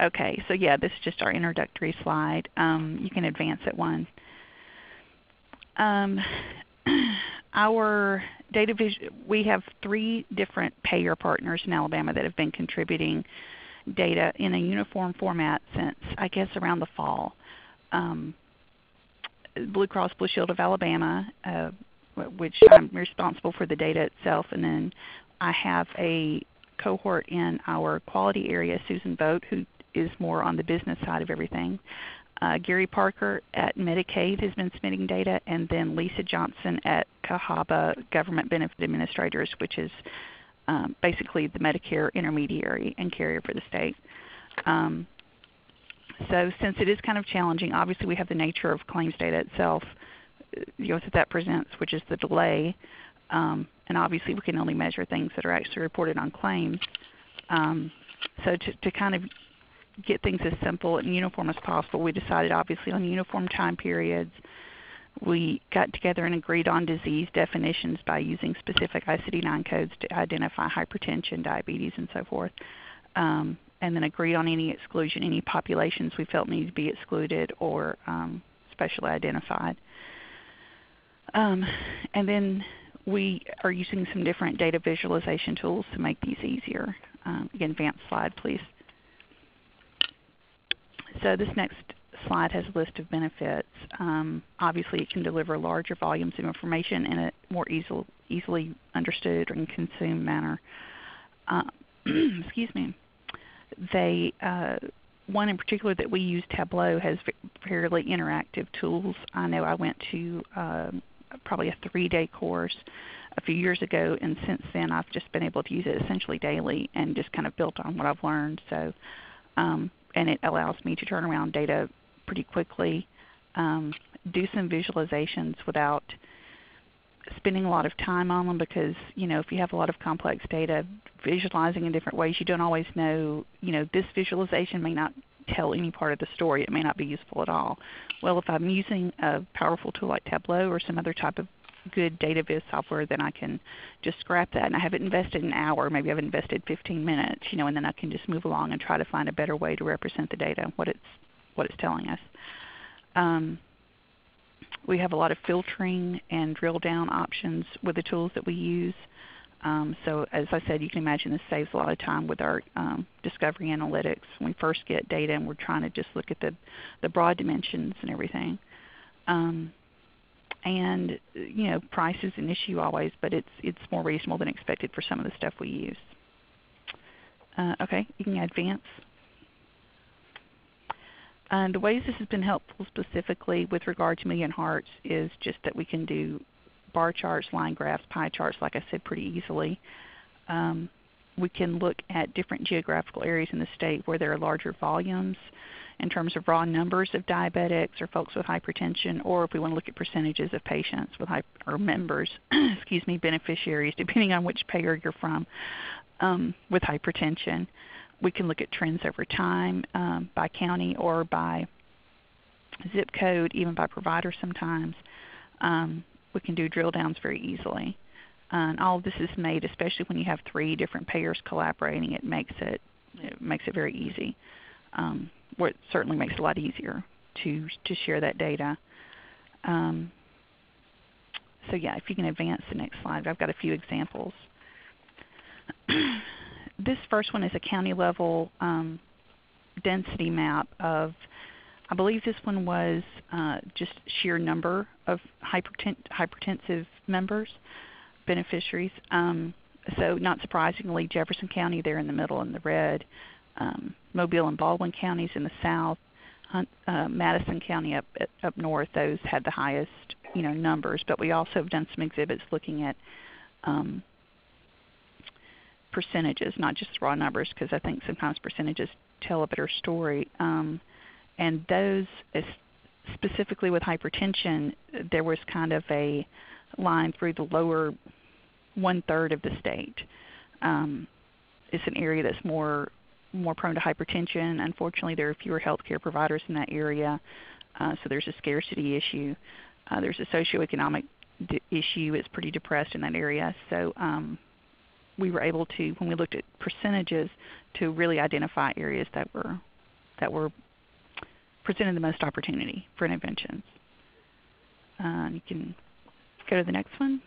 Okay, so yeah, this is just our introductory slide. You can advance it one. Our data we have 3 different payer partners in Alabama that have been contributing data in a uniform format since, I guess, around the fall. Blue Cross Blue Shield of Alabama, which I'm responsible for the data itself, and then I have a cohort in our quality area, Susan Boat, who is more on the business side of everything. Gary Parker at Medicaid has been submitting data, and then Lisa Johnson at Cahaba Government Benefit Administrators, which is basically the Medicare intermediary and carrier for the state. So since it is kind of challenging, obviously we have the nature of claims data itself, that presents, which is the delay, and obviously we can only measure things that are actually reported on claims. So to kind of get things as simple and uniform as possible, we decided obviously on uniform time periods. We got together and agreed on disease definitions by using specific ICD-9 codes to identify hypertension, diabetes, and so forth. And then agreed on any exclusion, any populations we felt needed to be excluded or specially identified. And then we are using some different data visualization tools to make these easier. Again, advanced slide, please. So this next slide has a list of benefits. Obviously, it can deliver larger volumes of information in a more easily understood and consumed manner. Excuse me. One in particular that we use, Tableau, has fairly interactive tools. I know I went to probably a 3-day course a few years ago, and since then I've just been able to use it essentially daily and just kind of built on what I've learned. So, and it allows me to turn around data pretty quickly, do some visualizations without spending a lot of time on them, because if you have a lot of complex data, visualizing in different ways, you don't always know, this visualization may not tell any part of the story. It may not be useful at all. Well, if I'm using a powerful tool like Tableau or some other type of good data viz software, then I can just scrap that, and I haven't invested an hour, maybe I've invested 15 minutes, and then I can just move along and try to find a better way to represent the data, what it's telling us. We have a lot of filtering and drill down options with the tools that we use. So as I said, you can imagine this saves a lot of time with our discovery analytics when we first get data and we're trying to just look at the broad dimensions and everything. And price is an issue always, but it's more reasonable than expected for some of the stuff we use. Okay, you can advance. The ways this has been helpful specifically with regard to Million Hearts is just that we can do bar charts, line graphs, pie charts, like I said, pretty easily. We can look at different geographical areas in the state where there are larger volumes in terms of raw numbers of diabetics or folks with hypertension, or if we want to look at percentages of patients with or members, excuse me, beneficiaries, depending on which payer you're from, with hypertension. We can look at trends over time by county or by zip code, even by provider sometimes. We can do drill downs very easily. And all of this is made, especially when you have 3 different payers collaborating, it makes it very easy. It certainly makes it a lot easier to share that data. So yeah, if you can advance the next slide, I've got a few examples. This first one is a county level density map of, I believe this one was just sheer number of hypertensive members, beneficiaries. So not surprisingly, Jefferson County there in the middle in the red, Mobile and Baldwin counties in the south, Madison County up north, those had the highest numbers. But we also have done some exhibits looking at percentages, not just raw numbers, because I think sometimes percentages tell a better story. And those, specifically with hypertension, there was kind of a line through the lower 1/3 of the state. It's an area that's more prone to hypertension. Unfortunately, there are fewer healthcare providers in that area, so there's a scarcity issue. There's a socioeconomic issue. It's pretty depressed in that area. So we were able to, when we looked at percentages, to really identify areas that were were presented the most opportunity for interventions. You can go to the next one.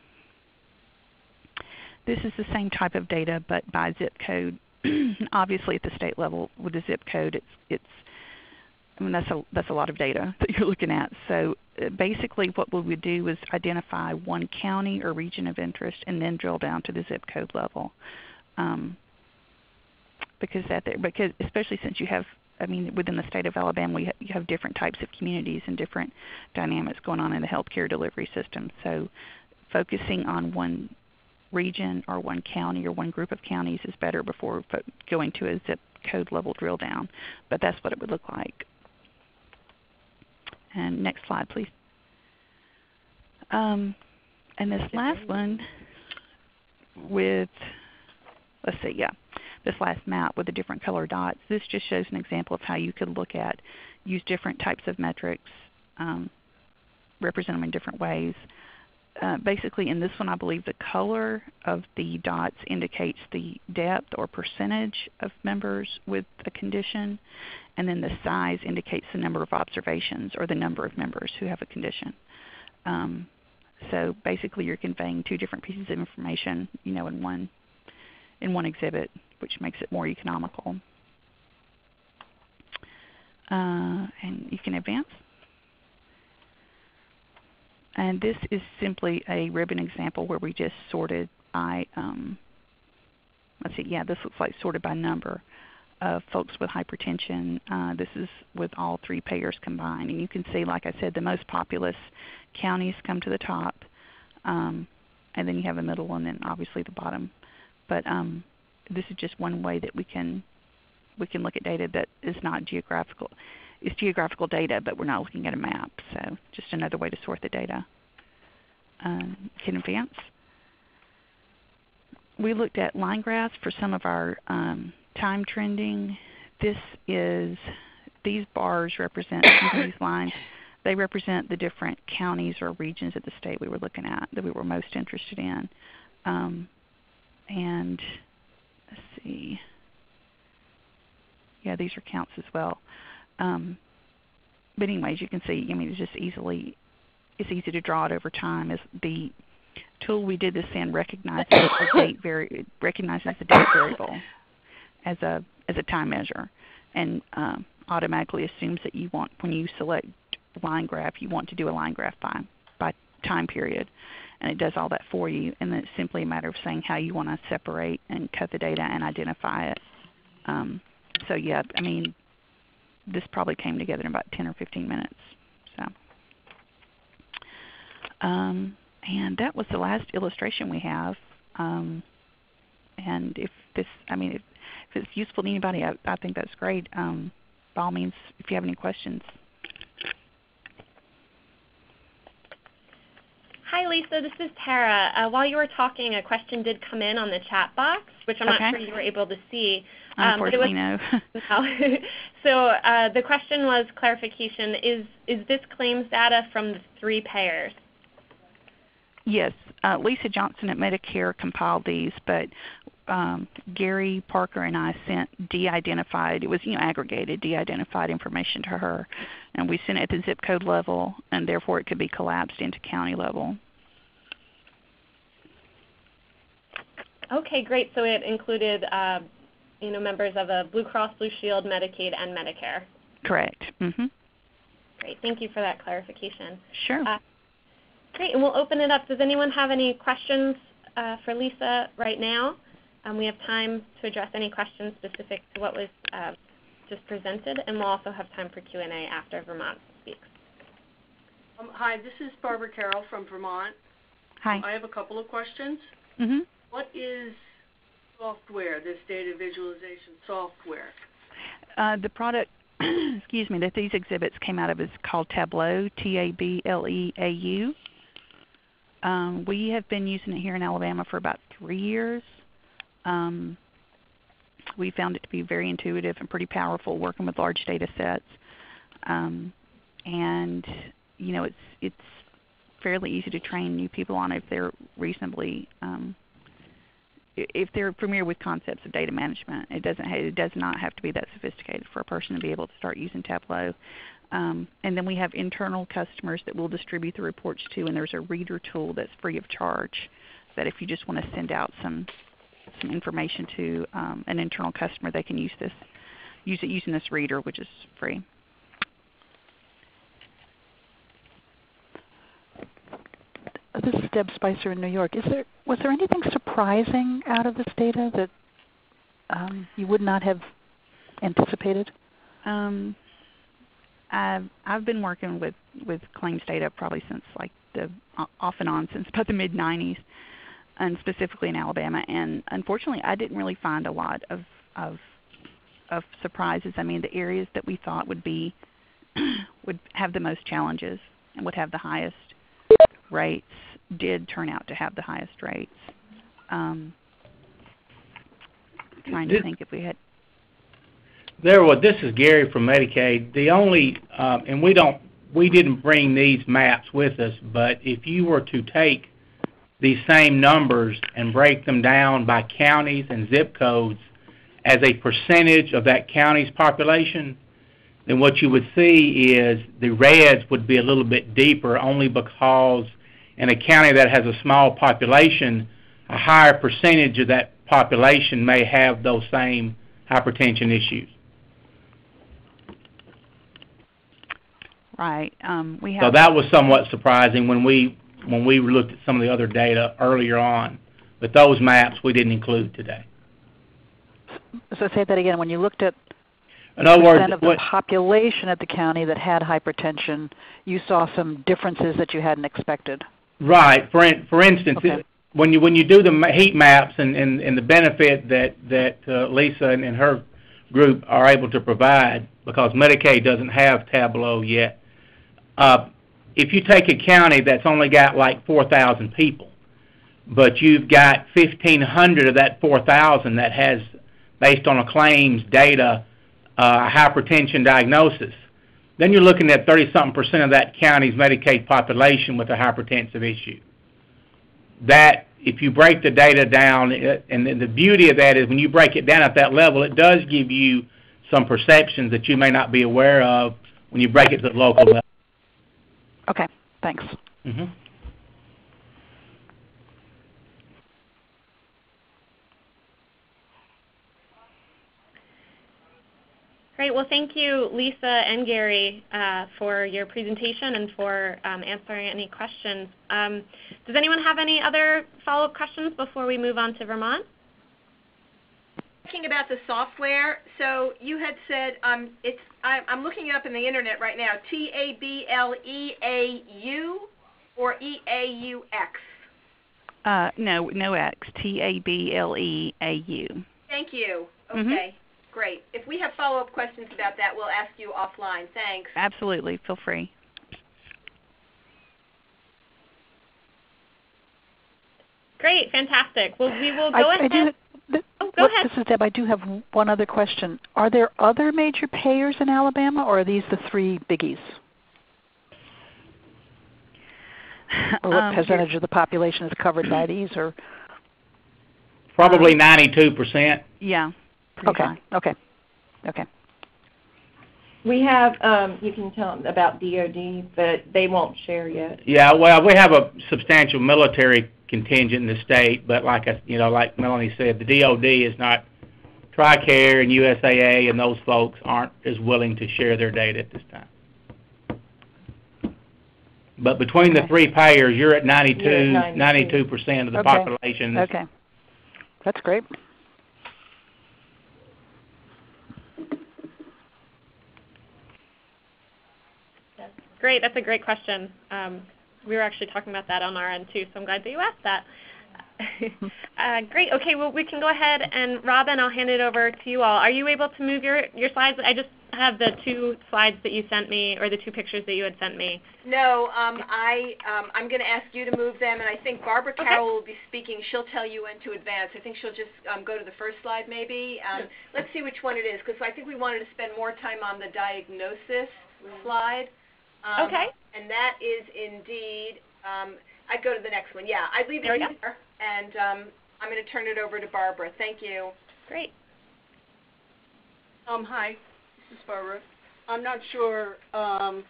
This is the same type of data, but by zip code. Obviously, at the state level, with the zip code, I mean, that's a lot of data that you're looking at. So basically, what we would do is identify one county or region of interest, and then drill down to the zip code level. Because especially since you have, I mean, within the state of Alabama, you have different types of communities and different dynamics going on in the healthcare delivery system. So focusing on one region or one county or one group of counties is better before going to a zip code level drill down. But that's what it would look like. And next slide, please. And this last one with, let's see, yeah, this last map with the different color dots, this just shows an example of how you could use different types of metrics, represent them in different ways. Basically, in this one, I believe the color of the dots indicates the depth or percentage of members with a condition, and then the size indicates the number of observations or the number of members who have a condition. So basically, you're conveying two different pieces of information, in one exhibit, which makes it more economical. And you can advance. And this is simply a ribbon example where we just sorted by, let's see, yeah, this looks like sorted by number of folks with hypertension. This is with all three payers combined. And you can see, like I said, the most populous counties come to the top, and then you have a middle and then obviously the bottom. But this is just one way that we can look at data that is not geographical. It's geographical data, but we're not looking at a map. So just another way to sort the data. Can advance. We looked at line graphs for some of our time trending. These bars represent these lines. They represent the different counties or regions of the state we were looking at that we were most interested in. And let's see. Yeah, these are counts as well. But anyways, you can see, I mean, it's easy to draw it over time. As the tool we did this in recognizes the date variable as a time measure, and automatically assumes that when you select line graph, you want to do a line graph by time period, and it does all that for you. And then it's simply a matter of saying how you want to separate and cut the data and identify it. So yeah, I mean, this probably came together in about 10 or 15 minutes. So, and that was the last illustration we have. And if it's useful to anybody, I think that's great. By all means, if you have any questions. Hi, Lisa. This is Tara. While you were talking, a question did come in on the chat box, which I'm not sure you were able to see. Unfortunately, no. So the question was clarification. Is this claims data from the three payers? Yes. Lisa Johnson at Medicare compiled these, but Gary Parker and I sent de-identified, it was aggregated, de-identified information to her. And we sent it at the zip code level, and therefore it could be collapsed into county level. Okay, great. So it included members of a Blue Cross Blue Shield, Medicaid, and Medicare. Correct. Mm-hmm. Great. Thank you for that clarification. Sure. Great. And we'll open it up. Does anyone have any questions for Lisa right now? We have time to address any questions specific to what was just presented, and we'll also have time for Q&A after Vermont speaks. Hi, this is Barbara Carroll from Vermont. Hi. I have a couple of questions. Mm-hmm. What is software, this data visualization software? The product, excuse me, that these exhibits came out of is called Tableau, Tableau. We have been using it here in Alabama for about 3 years. We found it to be very intuitive and pretty powerful working with large data sets. And it's fairly easy to train new people on if they're reasonably if they're familiar with concepts of data management, it does not have to be that sophisticated for a person to be able to start using Tableau. And then we have internal customers that we'll distribute the reports to, and there's a reader tool that's free of charge. That if you just want to send out some information to an internal customer, they can use it using this reader, which is free. This is Deb Spicer in New York. Was there anything surprising out of this data that you would not have anticipated? I've been working with claims data probably since off and on since about the mid-90s, and specifically in Alabama. And unfortunately, I didn't really find a lot of surprises. I mean, the areas that we thought would have the most challenges and would have the highest rates did turn out to have the highest rates. Trying to think if we had. This is Gary from Medicaid. The only, and we didn't bring these maps with us, but if you were to take these same numbers and break them down by counties and zip codes as a percentage of that county's population, then what you would see is the reds would be a little bit deeper, only because in a county that has a small population, a higher percentage of that population may have those same hypertension issues. Right. So that was somewhat surprising when we looked at some of the other data earlier on. But those maps we didn't include today. So say that again. When you looked at in other words, of the population at the county that had hypertension, you saw some differences that you hadn't expected. Right. For instance, okay. when you do the heat maps and the benefit that Lisa and her group are able to provide, because Medicaid doesn't have Tableau yet. If you take a county that's only got like 4,000 people, but you've got 1,500 of that 4,000 that has, based on a claims data, hypertension diagnosis, then you're looking at 30-something% of that county's Medicaid population with a hypertensive issue. That, if you break the data down, and the beauty of that is when you break it down at that level, it does give you some perceptions that you may not be aware of when you break it to the local level. Okay, thanks. Mm-hmm. Great. Well, thank you, Lisa and Gary, for your presentation and for answering any questions. Does anyone have any other follow-up questions before we move on to Vermont? Talking about the software, so you had said I'm looking it up in the internet right now. Tableau or EAUX? No X. Tableau. Thank you. Okay. Mm-hmm. Great. If we have follow-up questions about that, we'll ask you offline. Thanks. Absolutely. Feel free. Great. Fantastic. Well, we will go ahead. Go ahead. This is Deb. I do have one other question. Are there other major payers in Alabama, or are these the three biggies? Or what percentage of the population is covered by these? Or probably 92%. Yeah. Okay. High. Okay. Okay. We have, you can tell them about DOD, but they won't share yet. Yeah, well, we have a substantial military contingent in the state, but like Melanie said, the DOD is not. TRICARE and USAA and those folks aren't as willing to share their data at this time. But between the three payers, you're at 92% of the population. Okay. That's great. Great. That's a great question. We were actually talking about that on our end, too, so I'm glad that you asked that. Great. Okay, well, we can go ahead, and Robin, I'll hand it over to you all. Are you able to move your slides? I just have the two slides that you sent me, or the two pictures that you had sent me. No, I'm going to ask you to move them, and I think Barbara Carroll will be speaking. She'll tell you when to advance. I think she'll just go to the first slide, maybe. Let's see which one it is, because I think we wanted to spend more time on the diagnosis slide. Okay. And that is indeed, I'd go to the next one. Yeah, I'd leave it there. And I'm going to turn it over to Barbara. Thank you. Great. Hi, this is Barbara. I'm not sure, how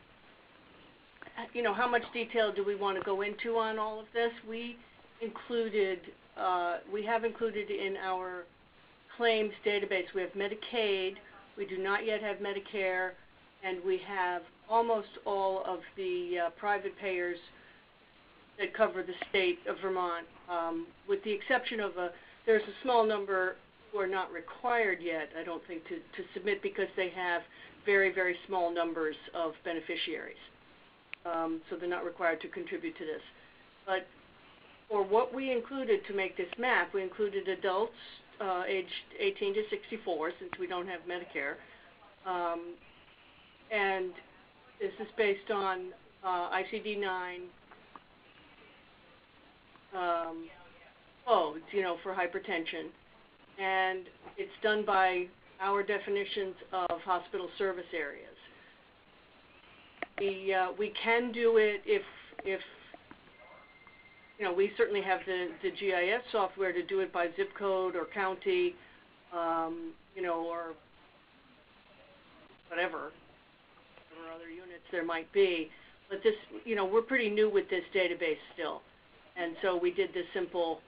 much detail do we want to go into on all of this? We have included in our claims database, we have Medicaid, we do not yet have Medicare, and we have almost all of the private payers that cover the state of Vermont, with the exception of there's a small number who are not required yet, I don't think, to submit because they have very, very small numbers of beneficiaries. So they're not required to contribute to this. But for what we included to make this map, we included adults aged 18 to 64, since we don't have Medicare. And this is based on ICD-9 codes, for hypertension. And it's done by our definitions of hospital service areas. We can do it if we certainly have the GIS software to do it by zip code or county, or whatever other units there might be. But this, we're pretty new with this database still. And so we did this simple,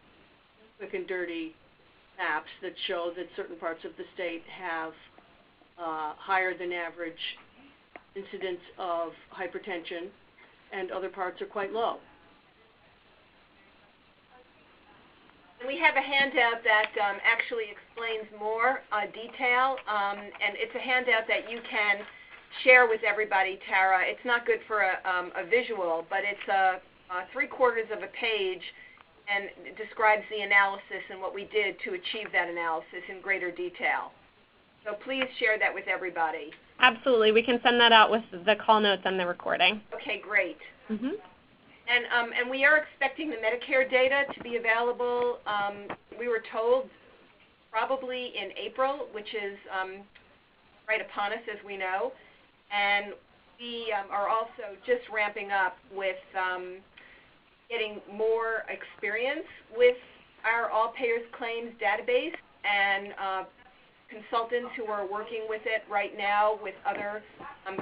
quick and dirty maps that show that certain parts of the state have higher than average incidence of hypertension, and other parts are quite low. And we have a handout that actually explains more detail, and it's a handout that you can share with everybody, Tara. It's not good for a visual, but it's 3/4 of a page, and it describes the analysis and what we did to achieve that analysis in greater detail. So please share that with everybody. Absolutely. We can send that out with the call notes and the recording. Okay, great. Mm-hmm. And we are expecting the Medicare data to be available, we were told, probably in April, which is right upon us, as we know. And we are also just ramping up with getting more experience with our All Payers Claims database, and consultants who are working with it right now with other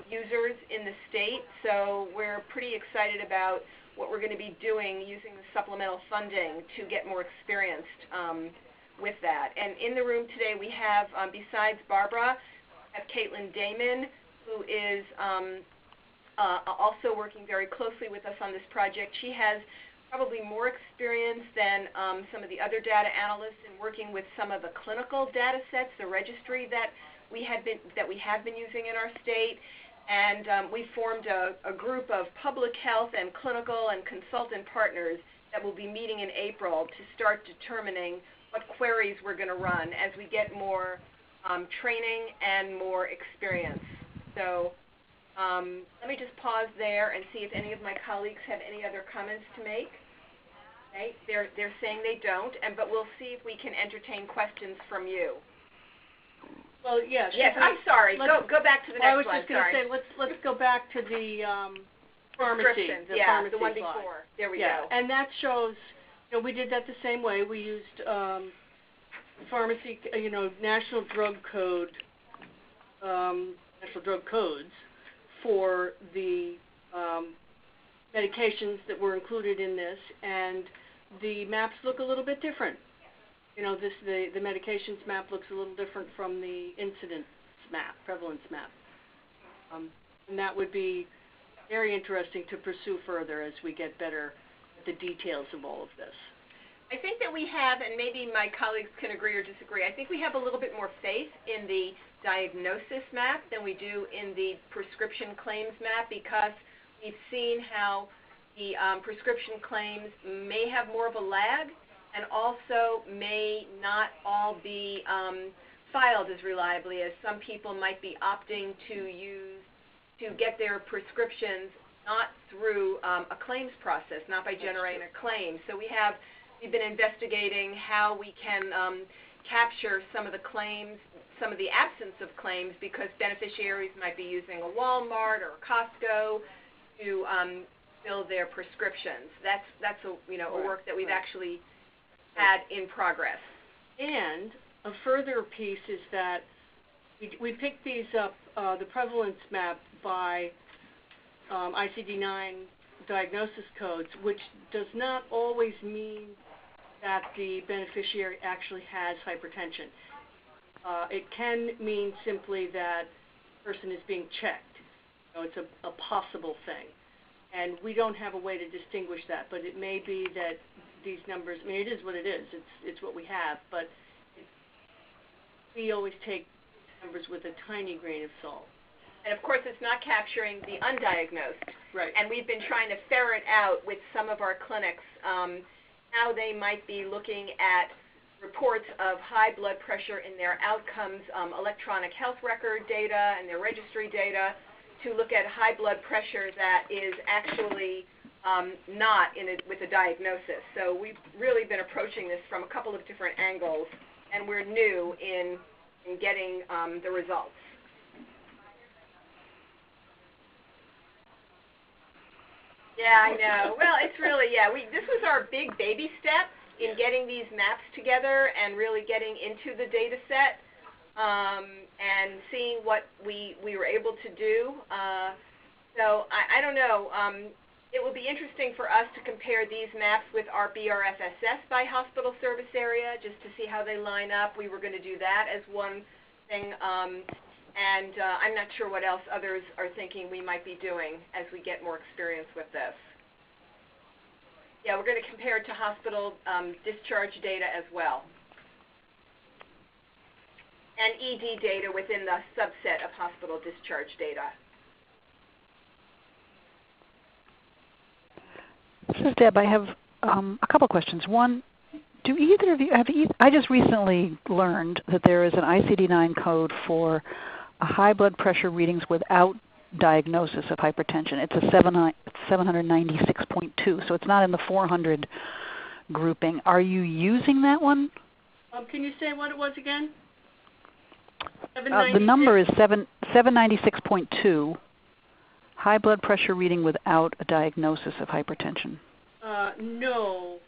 users in the state. So we're pretty excited about what we're going to be doing using the supplemental funding to get more experienced with that. And in the room today we have, besides Barbara, we have Caitlin Damon, who is also working very closely with us on this project. She has probably more experience than some of the other data analysts in working with some of the clinical data sets, the registry that we have been using in our state. And we formed a group of public health and clinical and consultant partners that will be meeting in April to start determining what queries we're going to run as we get more training and more experience. So let me just pause there and see if any of my colleagues have any other comments to make. Okay, they're saying they don't, but we'll see if we can entertain questions from you. Well, yes. Yes, I'm sorry. Go back to the next one. I was just going to say, let's go back to the pharmacy. The one before. There we go. And that shows, we did that the same way. We used pharmacy, national drug code, national drug codes for the medications that were included in this, and the maps look a little bit different. The medications map looks a little different from the incidence map, prevalence map. And that would be very interesting to pursue further as we get better at the details of all of this. I think that we have, and maybe my colleagues can agree or disagree, I think we have a little bit more faith in the diagnosis map than we do in the prescription claims map, because we've seen how the prescription claims may have more of a lag, and also may not all be filed as reliably as some people might be opting to get their prescriptions not through a claims process, not by generating a claim. So we've been investigating how we can capture some of the claims, some of the absence of claims, because beneficiaries might be using a Walmart or a Costco to fill their prescriptions. That's a work that we've actually had in progress. And a further piece is that we picked these up, the prevalence map by ICD-9 diagnosis codes, which does not always mean that the beneficiary actually has hypertension. It can mean simply that the person is being checked. So it's a possible thing. And we don't have a way to distinguish that, but it may be that these numbers, I mean, it is what it is. It's what we have, but we always take numbers with a tiny grain of salt. And of course, it's not capturing the undiagnosed. Right. And we've been trying to ferret out with some of our clinics how they might be looking at reports of high blood pressure in their outcomes, electronic health record data and their registry data, to look at high blood pressure that is actually not with a diagnosis. So we've really been approaching this from a couple of different angles, and we're new in getting the results. Yeah, I know. Well, it's really, this was our big baby step in getting these maps together and really getting into the data set and seeing what we were able to do. So I don't know. It will be interesting for us to compare these maps with our BRFSS by hospital service area just to see how they line up. We were going to do that as one thing. And I'm not sure what else others are thinking we might be doing as we get more experience with this. Yeah, we're going to compare it to hospital discharge data as well. And ED data within the subset of hospital discharge data. This is Deb. I have a couple questions. One, do either of you I just recently learned that there is an ICD-9 code for high blood pressure readings without diagnosis of hypertension. It's a 796.2, so it's not in the 400 grouping. Are you using that one? Can you say what it was again? The number is 796.2, high blood pressure reading without a diagnosis of hypertension. No.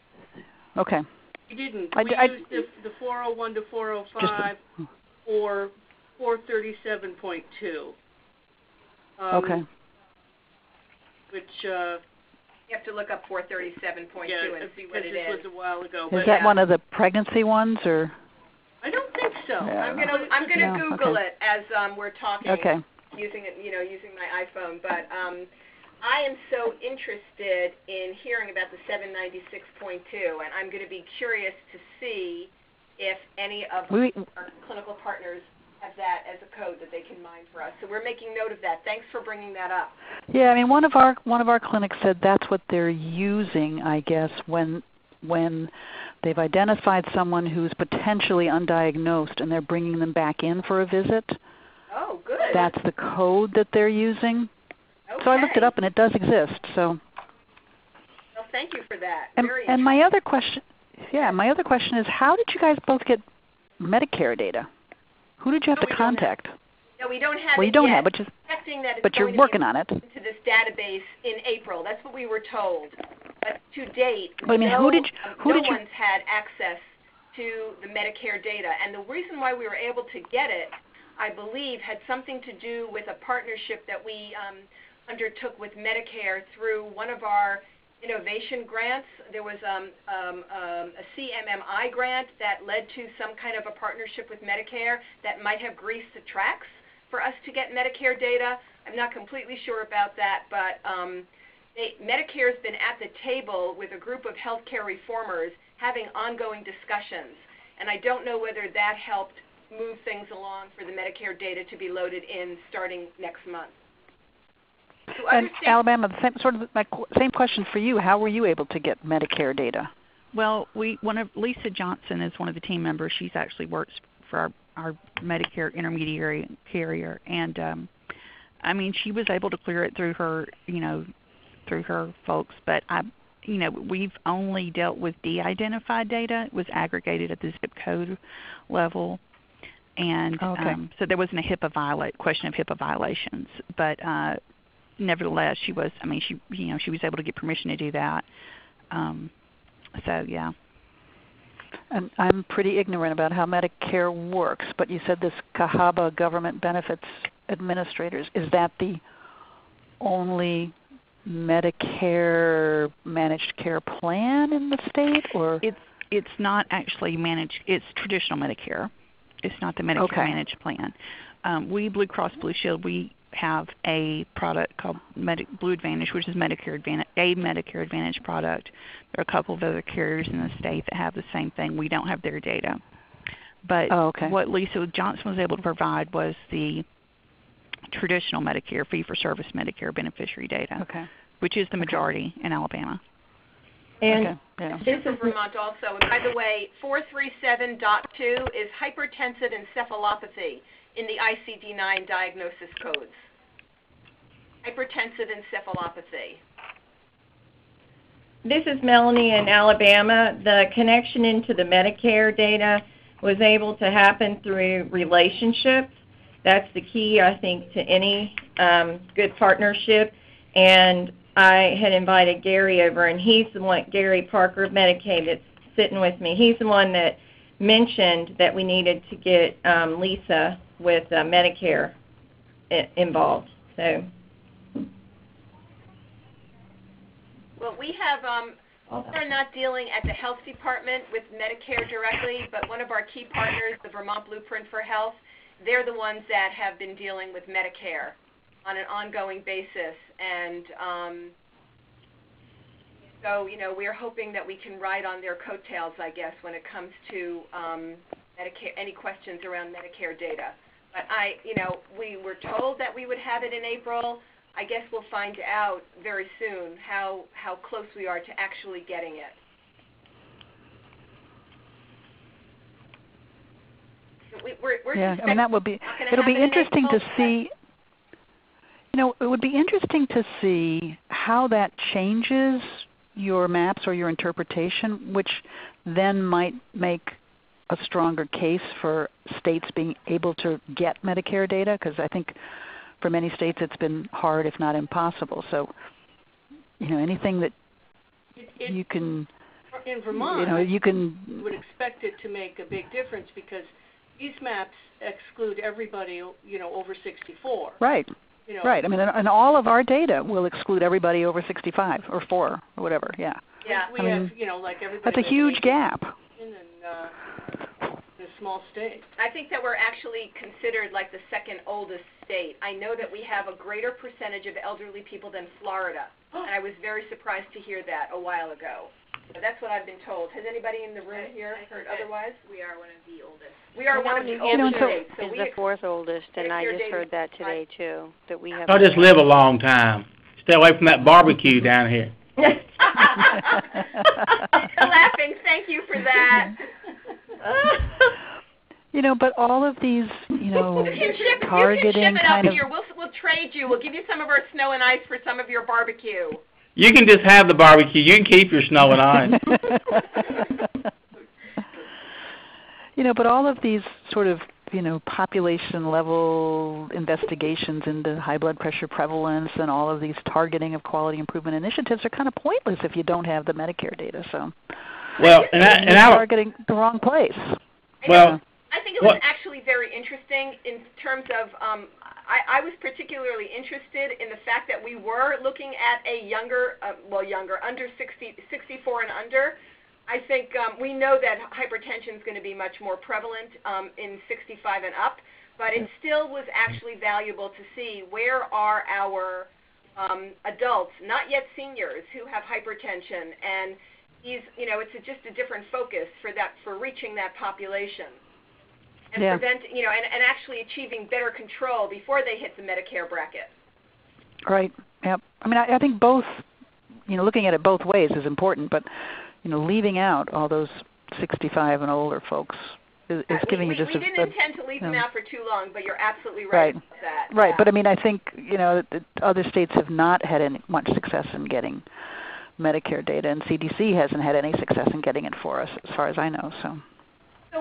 Okay. We didn't. We used the 401 to 405 or 437.2. Okay. Which you have to look up 437.2 and see what it is. This was a while ago. Is that one of the pregnancy ones, or? I don't think so. Yeah. I'm gonna Google it as we're talking. Okay. Using it, using my iPhone. But I am so interested in hearing about the 796.2, and I'm going to be curious to see if any of our clinical partners have that as a code that they can mine for us. So we're making note of that. Thanks for bringing that up. Yeah, I mean, one of our clinics said that's what they're using, I guess, when they've identified someone who's potentially undiagnosed and they're bringing them back in for a visit. Oh, good. That's the code that they're using. Okay. So I looked it up, and it does exist. So. Well, thank you for that. And my other question, is, how did you guys both get Medicare data? Who did you have to contact? No, we don't have it yet. Don't have, but you're working on it. Into this database in April. That's what we were told. But to date, no one's had access to the Medicare data. And the reason why we were able to get it, I believe, had something to do with a partnership that we undertook with Medicare through one of our innovation grants. There was a CMMI grant that led to some kind of a partnership with Medicare that might have greased the tracks for us to get Medicare data. I'm not completely sure about that, but Medicare's been at the table with a group of healthcare reformers having ongoing discussions, and I don't know whether that helped move things along for the Medicare data to be loaded in starting next month. And Alabama, my same question for you. How were you able to get Medicare data? Well, Lisa Johnson is one of the team members. She's actually works for our Medicare intermediary carrier, and I mean, she was able to clear it through her, through her folks. But we've only dealt with de-identified data. It was aggregated at the zip code level, and so there wasn't a question of HIPAA violations, but. Nevertheless, she was able to get permission to do that. So yeah. And I'm pretty ignorant about how Medicare works, but you said this CAHABA, Government Benefits Administrators. Is that the only Medicare managed care plan in the state, or? It's not actually managed. It's traditional Medicare. It's not the Medicare managed plan. We, Blue Cross Blue Shield, we have a product called Blue Advantage, which is Medicare Advantage product. There are a couple of other carriers in the state that have the same thing. We don't have their data. But what Lisa Johnson was able to provide was the traditional Medicare, fee-for-service Medicare beneficiary data, which is the majority in Alabama. And this is Vermont also. And by the way, 437.2 is hypertensive encephalopathy in the ICD-9 diagnosis codes. Hypertensive encephalopathy. This is Melanie in Alabama. The connection into the Medicare data was able to happen through relationships. That's the key, I think, to any good partnership. And I had invited Gary over, and he's the one, Gary Parker of Medicaid, that's sitting with me. He's the one that mentioned that we needed to get Lisa with Medicare involved. So, well, we have we're not dealing at the health department with Medicare directly, but one of our key partners, the Vermont Blueprint for Health, they're the ones that have been dealing with Medicare on an ongoing basis, and so, you know, we're hoping that we can ride on their coattails, I guess, when it comes to Medicare, any questions around Medicare data. But we were told that we would have it in April. I guess we'll find out very soon how close we are to actually getting it. I mean, that would be, it'll be interesting to see. You know, it would be interesting to see how that changes your maps or your interpretation, which then might make a stronger case for states being able to get Medicare data, because I think for many states it's been hard, if not impossible. So, you know, anything that you can, in Vermont, you know, you can would expect it to make a big difference because these maps exclude everybody, you know, over 64. Right. You know, right. I mean, and all of our data will exclude everybody over 65 or 4 or whatever. Yeah. Yeah. We have, you know, like everybody. That's a huge gap. In a small state. I think that we're actually considered like the second oldest state. I know that we have a greater percentage of elderly people than Florida, and I was very surprised to hear that a while ago. So that's what I've been told. Has anybody in the room here heard otherwise? We are one of the oldest. We are one of the oldest states. So is the fourth oldest, and I just heard that today too. That we have. I'll just live a long time. Stay away from that barbecue down here. Laughing. Thank you for that. You know, but all of these, you know, targeting kind of. You can ship it up here. We'll trade you. We'll give you some of our snow and ice for some of your barbecue. You can just have the barbecue. You can keep your snow and ice. You know, but all of these sort of, you know, population level investigations into high blood pressure prevalence and all of these targeting of quality improvement initiatives are kind of pointless if you don't have the Medicare data. So, well, and I targeting the wrong place. Well, I think it was actually very interesting in terms of. I was particularly interested in the fact that we were looking at a younger, under 64 and under. I think we know that hypertension is going to be much more prevalent in 65 and up, but it still was actually valuable to see where are our adults, not yet seniors, who have hypertension, and it's just a different focus for reaching that population. And and actually achieving better control before they hit the Medicare bracket. Right. Yep. I mean, I think both, looking at it both ways is important, but, leaving out all those 65 and older folks is giving you just we didn't intend to leave them out for too long, but you're absolutely right about that. Right. Yeah. But I mean, I think, other states have not had much success in getting Medicare data, and CDC hasn't had any success in getting it for us, as far as I know. So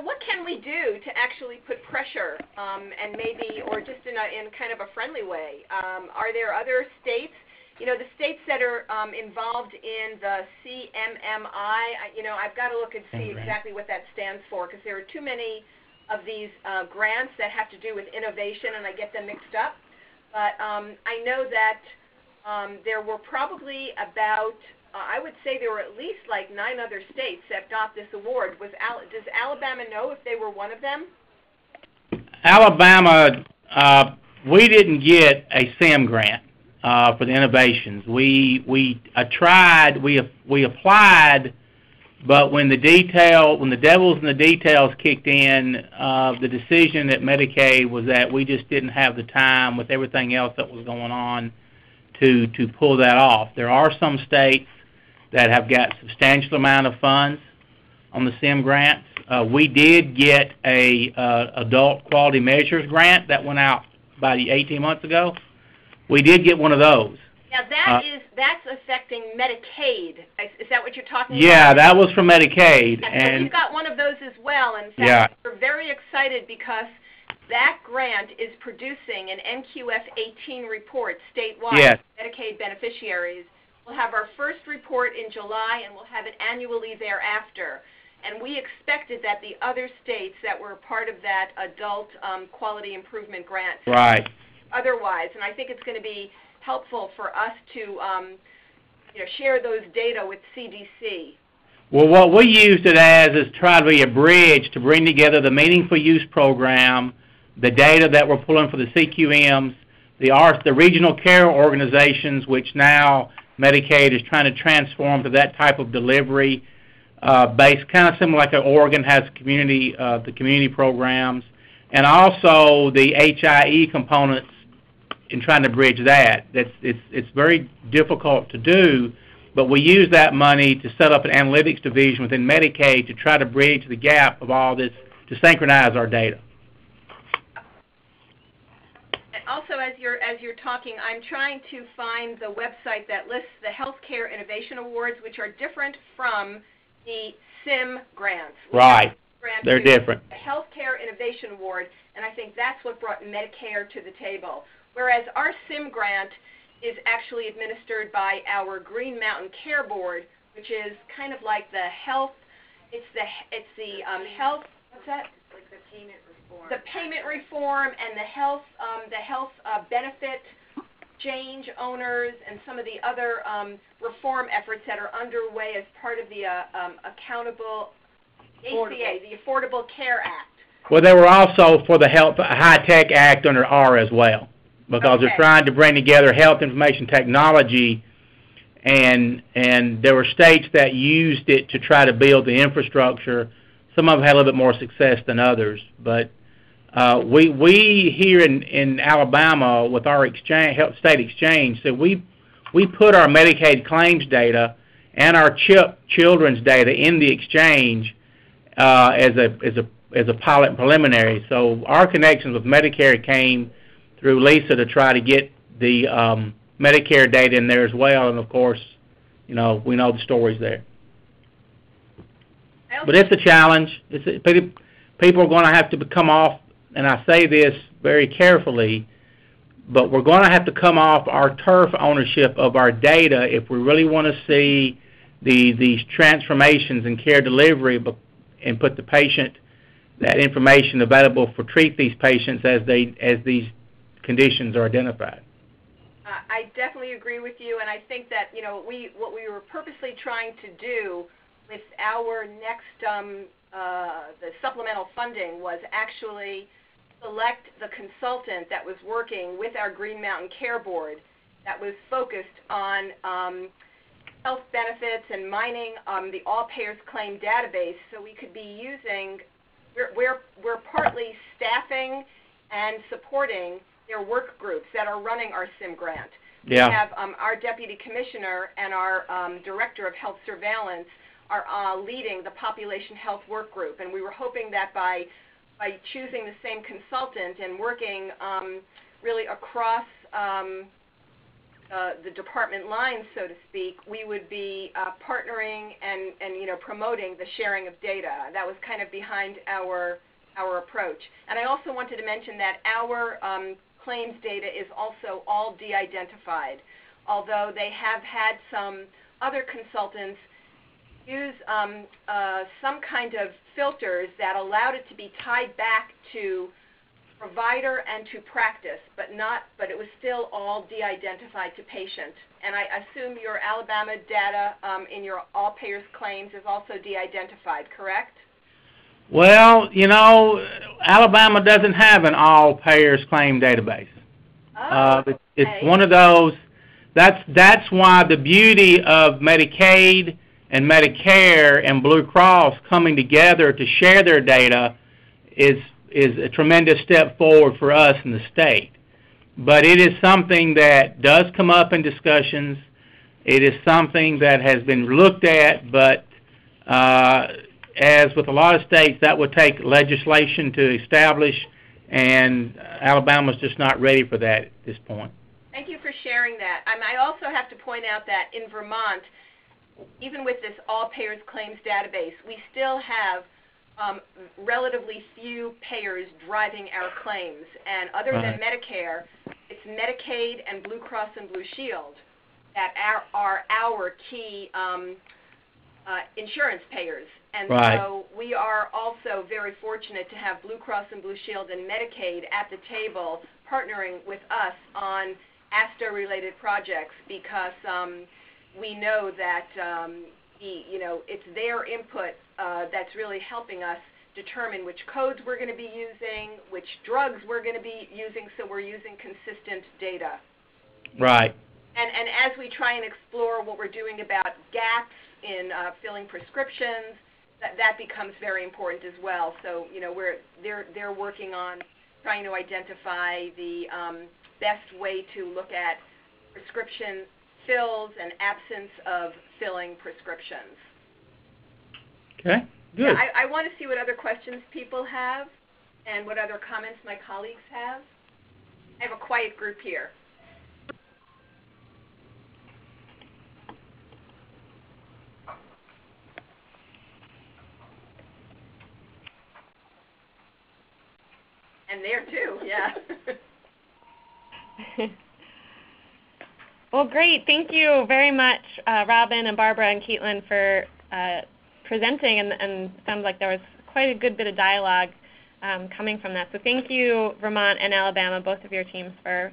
what can we do to actually put pressure, and maybe, or just in kind of a friendly way? Are there other states? the states that are involved in the CMMI, I've got to look and see exactly what that stands for, because there are too many of these grants that have to do with innovation, and I get them mixed up. But I know that there were probably about, I would say there were at least like 9 other states that got this award. Does Alabama know if they were one of them? Alabama, we didn't get a SIM grant for the innovations. We tried, we applied, but when the devil's in the details kicked in, the decision at Medicaid was that we just didn't have the time with everything else that was going on to pull that off. There are some states that have got substantial amount of funds on the SIM grants. We did get a adult quality measures grant that went out about 18 months ago. We did get one of those. Now that's affecting Medicaid. Is that what you're talking about? Yeah, that was from Medicaid. And we've got one of those as well. And in fact, we're very excited because that grant is producing an NQF-18 report statewide for Medicaid beneficiaries. We'll have our first report in July, and we'll have it annually thereafter. And we expected that the other states that were part of that adult quality improvement grant otherwise. And I think it's going to be helpful for us to share those data with CDC. Well, what we used it as is try to be a bridge to bring together the Meaningful Use Program, the data that we're pulling for the CQMs, the regional care organizations, which now Medicaid is trying to transform to that type of delivery based, kind of similar like Oregon has the community programs, and also the HIE components in trying to bridge that. It's very difficult to do, but we use that money to set up an analytics division within Medicaid to try to bridge the gap of all this, to synchronize our data. Also, as you're talking, I'm trying to find the website that lists the Healthcare Innovation Awards, which are different from the SIM grants. Right. They're different. The Healthcare Innovation Award, and I think that's what brought Medicare to the table. Whereas our SIM grant is actually administered by our Green Mountain Care Board, which is kind of like the health. It's the health. What's that? It's like the payment reform. The payment reform and the health benefit change owners and some of the other reform efforts that are underway as part of the accountable ACA, the Affordable Care Act. Well, they were also for the Health High Tech Act under R as well, because they're trying to bring together health information technology, and there were states that used it to try to build the infrastructure. Some of them had a little bit more success than others, but we here in Alabama with our state exchange, so we put our Medicaid claims data and our children's data in the exchange as a pilot and preliminary. So our connections with Medicare came through Lisa to try to get the Medicare data in there as well, and of course, we know the stories there. But it's a challenge. People are going to have to come off, and I say this very carefully, but we're going to have to come off our turf ownership of our data if we really want to see these transformations in care delivery and put the patient that information available for treat these patients as these conditions are identified. I definitely agree with you, and I think that what we were purposely trying to do with our next the supplemental funding was actually select the consultant that was working with our Green Mountain Care Board that was focused on health benefits and mining the all payers claim database, so we could be using. We're partly staffing and supporting their work groups that are running our SIM grant. Yeah. We have our deputy commissioner and our director of health surveillance are leading the population health work group, and we were hoping that by choosing the same consultant and working really across the department lines, so to speak, we would be partnering and promoting the sharing of data. That was kind of behind our approach. And I also wanted to mention that our claims data is also all de-identified. although they have had some other consultants use some kind of filters that allowed it to be tied back to provider and to practice, but it was still all de-identified to patient. And I assume your Alabama data in your all payers claims is also de-identified, correct? Well, Alabama doesn't have an all payers claim database. It's one of those. That's why the beauty of Medicaid and Medicare and Blue Cross coming together to share their data is a tremendous step forward for us in the state. But it is something that does come up in discussions. It is something that has been looked at, but as with a lot of states, that would take legislation to establish, and Alabama's just not ready for that at this point. Thank you for sharing that. I also have to point out that in Vermont, even with this all payers claims database, we still have relatively few payers driving our claims. And other than Medicare, it's Medicaid and Blue Cross and Blue Shield that are our key insurance payers. And so we are also very fortunate to have Blue Cross and Blue Shield and Medicaid at the table partnering with us on ASTHO-related projects, because we know that it's their input that's really helping us determine which codes we're going to be using, which drugs we're going to be using, so we're using consistent data. Right. And as we try and explore what we're doing about gaps in filling prescriptions, that becomes very important as well. So they're working on trying to identify the best way to look at prescription fills and absence of filling prescriptions. Okay, good. Yeah, I want to see what other questions people have and what other comments my colleagues have. I have a quiet group here. And there too, yeah. Well, great. Thank you very much, Robin and Barbara and Caitlin, for presenting, and sounds like there was quite a good bit of dialogue coming from that. So thank you, Vermont and Alabama, both of your teams, for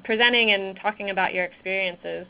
presenting and talking about your experiences.